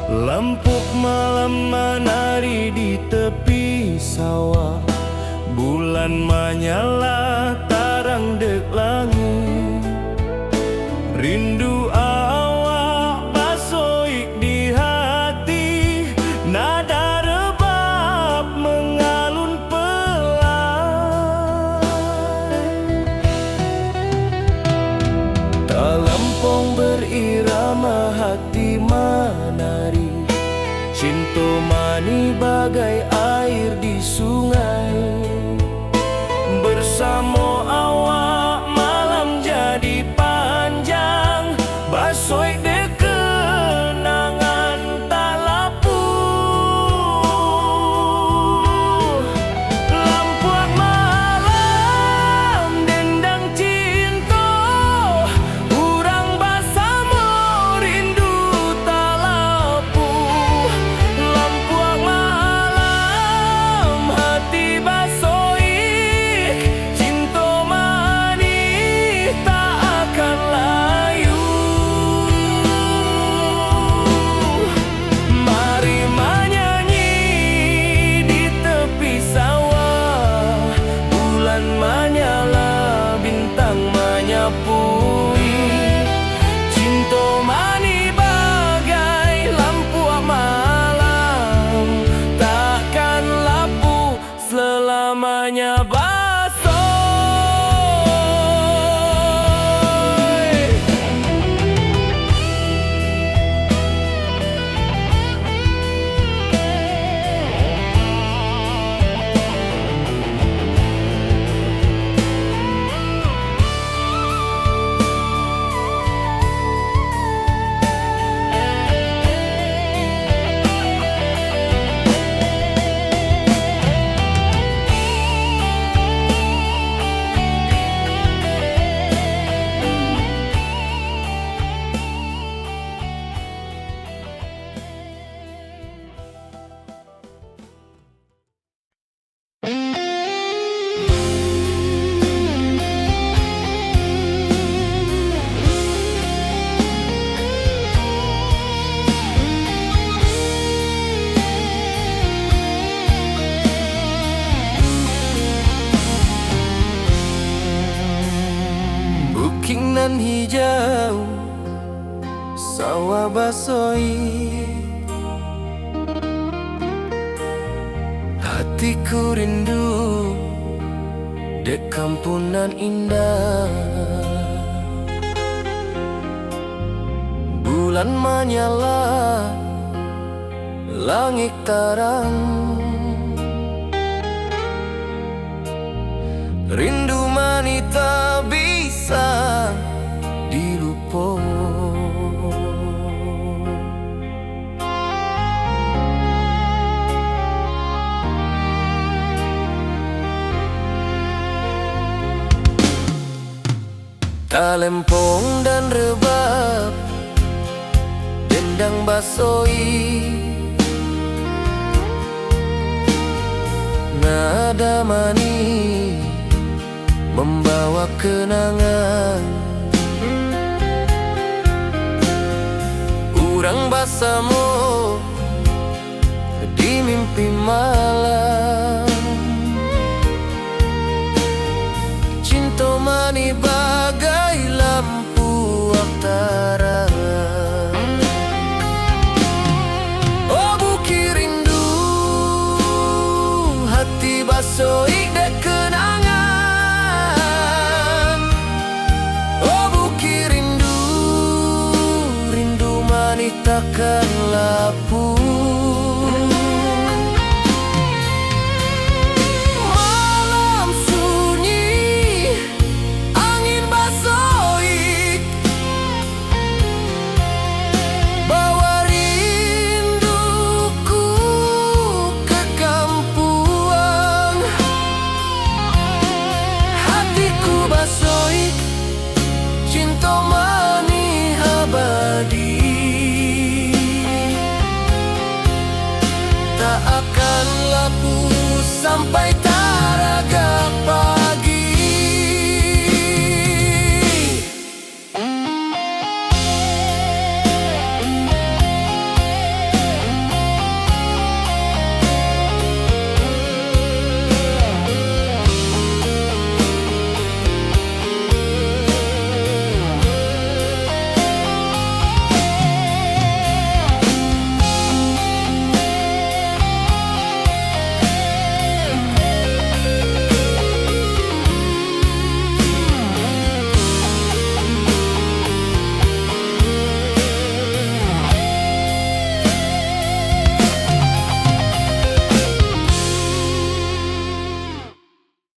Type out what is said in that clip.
Lampu malam menari di tepi sawah, bulan menyala tarang dek langit. Rindu awak basoik di hati, nada rebab mengalun pelan. Tak lempong berirama hati menari, cinta mani bagai air di sungai. Bersama awak malam jadi panjang, basoik dek kenangan tak lapuh. Lampuan malam dendang cinta, urang bersama rindu tak lapuh. Lampuan malam hati basoik, cinta mani basoi. Hatiku rindu dek kampunan indah. Bulan menyala, langit terang. Rindu mani tak bisa dilupa. Talempong dan rebab, dendang basoi, nada manis membawa kenangan. Urang basamu di mimpi malam. Cinta mani bagai lampu aktara. Oh bukit rindu, hati basoi dek kenangan. Oh bukit rindu, rindu mani takkan lapuk. Tak akan lapuk sampai taragak.